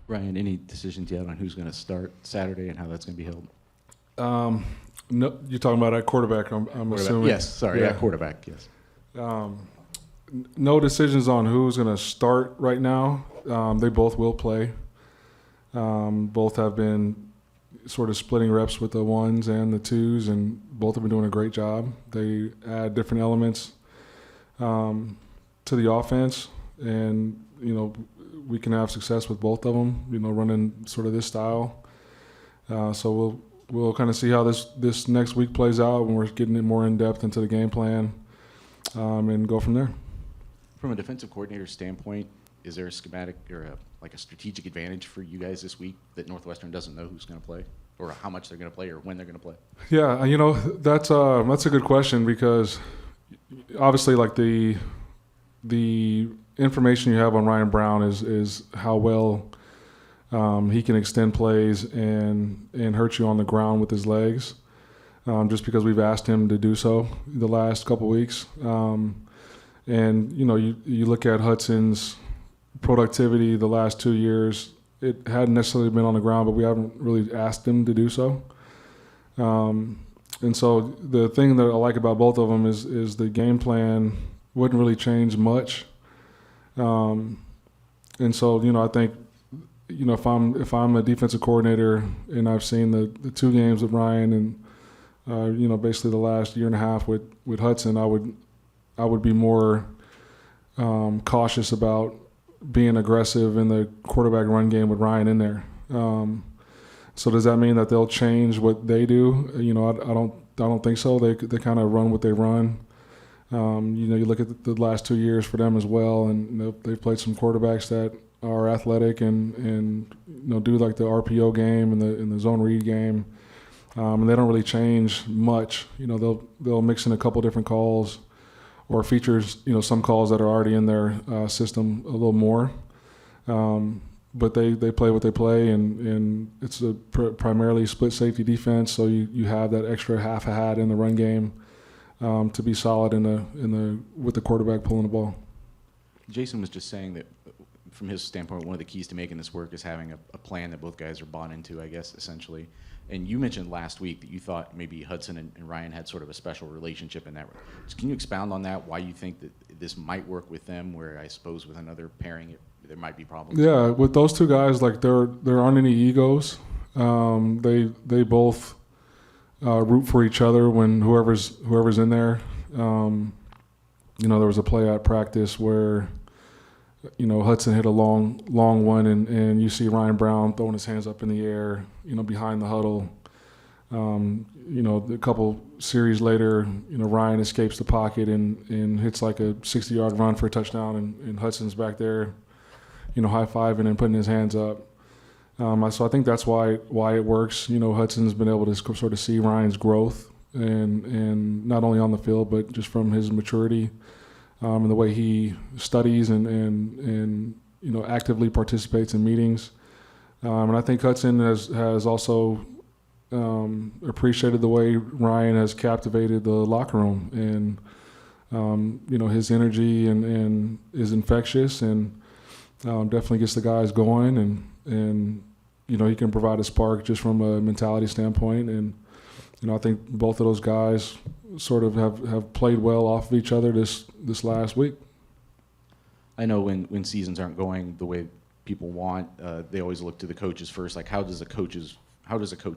Ryan, any decisions yet on who's going to start Saturday and how that's going to be held? No, you're talking about at quarterback, I'm assuming. Yes, sorry, yeah, quarterback, yes. No decisions on who's going to start right now. They both will play. Both have been sort of splitting reps with the ones and the twos, and both have been doing a great job. They add different elements to the offense, and, we can have success with both of them, running sort of this style. So we'll kind of see how this next week plays out when we're getting it more in depth into the game plan, and go from there. From a defensive coordinator standpoint, is there a schematic or a strategic advantage for you guys this week that Northwestern doesn't know who's going to play, or how much they're going to play, or when they're going to play? Yeah, that's a good question, because obviously, like, the information you have on Ryan Brown is how well he can extend plays and hurt you on the ground with his legs, just because we've asked him to do so the last couple weeks. And you look at Hudson's productivity the last 2 years. It hadn't necessarily been on the ground, but we haven't really asked him to do so. And so the thing that I like about both of them is the game plan wouldn't really change much. And so, I think, if I'm a defensive coordinator and I've seen the 2 games with Ryan and, basically the last year and a half with Hudson, I would be more cautious about being aggressive in the quarterback run game with Ryan in there. So does that mean that they'll change what they do? I don't think so. They kind of run what they run. You look at the last 2 years for them as well, and they've played some quarterbacks that are athletic and do like the RPO game and the zone read game, and they don't really change much. They'll mix in a couple different calls or features, some calls that are already in their system a little more. But they play what they play, and it's a primarily split safety defense. So you have that extra half a hat in the run game to be solid with the quarterback pulling the ball. Jason was just saying that, from his standpoint, one of the keys to making this work is having a plan that both guys are bought into, I guess, essentially. And you mentioned last week that you thought maybe Hudson and Ryan had sort of a special relationship in that. So can you expound on that, why you think that this might work with them, where I suppose with another pairing there might be problems? Yeah, with those 2 guys, like, there aren't any egos. They both root for each other when whoever's in there. There was a play at practice where Hudson hit a long one, and you see Ryan Brown throwing his hands up in the air, behind the huddle. A couple series later, Ryan escapes the pocket and hits like a 60-yard run for a touchdown, and Hudson's back there, high-fiving and putting his hands up. So I think that's why it works. Hudson's been able to sort of see Ryan's growth, and not only on the field, but just from his maturity. And the way he studies and actively participates in meetings. And I think Hudson has also appreciated the way Ryan has captivated the locker room. And, his energy and is infectious, and definitely gets the guys going. And he can provide a spark just from a mentality standpoint. And, I think both of those guys sort of have played well off of each other this last week. I know when seasons aren't going the way people want, they always look to the coaches first. Like, how does a coach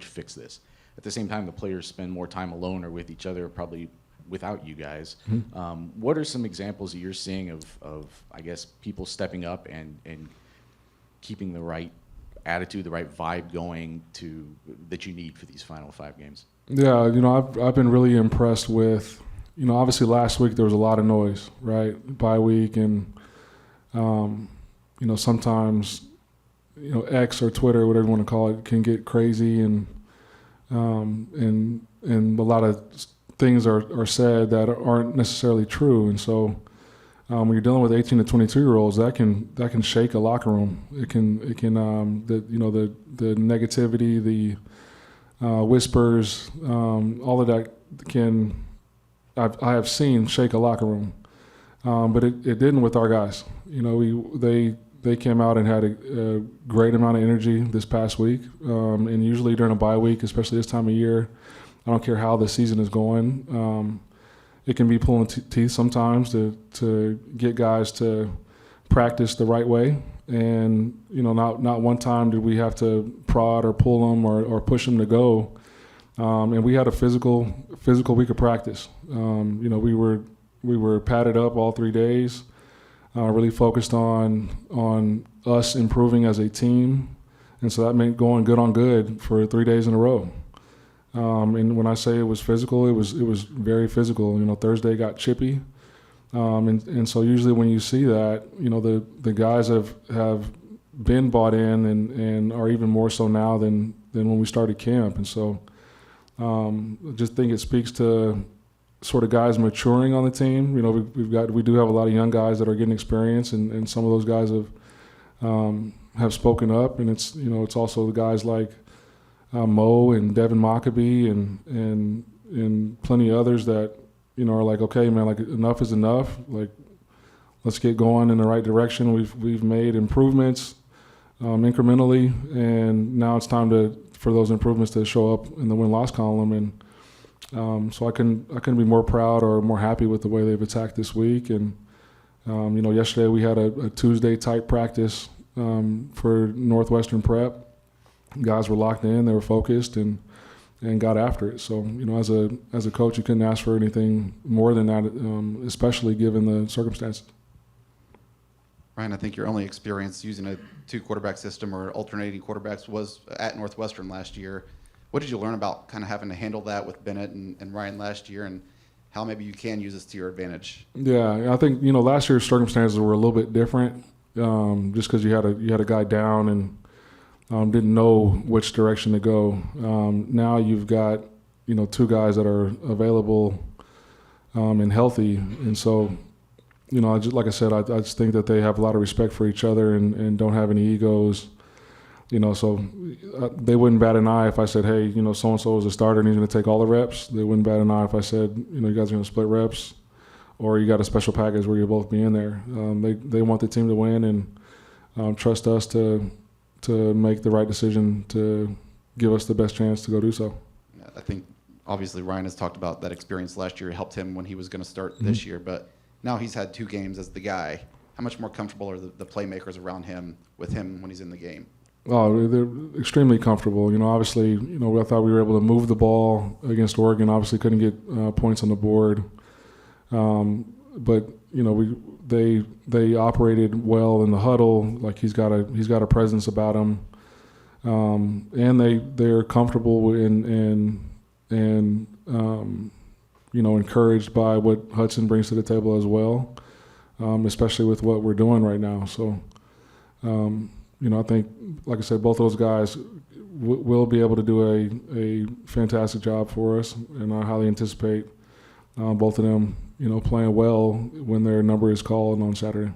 fix this? At the same time, the players spend more time alone or with each other, probably without you guys. Mm-hmm. What are some examples that you're seeing of I guess, people stepping up and keeping the right attitude, the right vibe going that you need for these final 5 games? Yeah, I've been really impressed with, obviously last week there was a lot of noise, right? Bye week, and sometimes X or Twitter, whatever you want to call it, can get crazy, and a lot of things are said that aren't necessarily true. And so when you're dealing with 18 to 22-year-olds, that can shake a locker room. It can the negativity, the whispers, all of that I have seen shake a locker room, but it didn't with our guys. They they came out and had a great amount of energy this past week. And usually during a bye week, especially this time of year, I don't care how the season is going, it can be pulling teeth sometimes to get guys to practice the right way. And, not one time did we have to prod or pull them or push them to go. And we had a physical week of practice. We were padded up all 3 days, really focused on us improving as a team. And so that meant going good on good for 3 days in a row. And when I say it was physical, it was very physical. Thursday got chippy. And so usually when you see that, the guys have been bought in and are even more so now than when we started camp. And so I just think it speaks to sort of guys maturing on the team. We do have a lot of young guys that are getting experience, and some of those guys have spoken up. And it's also the guys like Mo and Devin Maccabee and plenty of others that are like, okay, man, like enough is enough. Like, let's get going in the right direction. We've made improvements incrementally, and now it's time for those improvements to show up in the win-loss column. And so I couldn't be more proud or more happy with the way they've attacked this week. And yesterday we had a Tuesday type practice for Northwestern prep. Guys were locked in, they were focused, and got after it. So, as a coach, you couldn't ask for anything more than that, especially given the circumstances. Ryan, I think your only experience using a 2-quarterback system or alternating quarterbacks was at Northwestern last year. What did you learn about kind of having to handle that with Bennett and Ryan last year, and how maybe you can use this to your advantage? Yeah, I think last year's circumstances were a little bit different, just because you had a guy down and didn't know which direction to go. Now you've got 2 guys that are available and healthy, and so like I said, I just think that they have a lot of respect for each other and don't have any egos. So they wouldn't bat an eye if I said, hey, so and so is a starter and he's going to take all the reps. They wouldn't bat an eye if I said, you guys are going to split reps, or you got a special package where you'll both be in there. They want the team to win and trust us to make the right decision to give us the best chance to go do so. I think obviously Ryan has talked about that experience last year. It helped him when he was going to start this year, but now he's had 2 games as the guy. How much more comfortable are the playmakers around him with him when he's in the game? Oh, they're extremely comfortable. Obviously, I thought we were able to move the ball against Oregon. Obviously couldn't get points on the board. But, they operated well in the huddle. Like he's got a presence about him. And they're comfortable and encouraged by what Hudson brings to the table as well, especially with what we're doing right now. So, I think, like I said, both those guys will be able to do a fantastic job for us, and I highly anticipate both of them, playing well when their number is called on Saturday.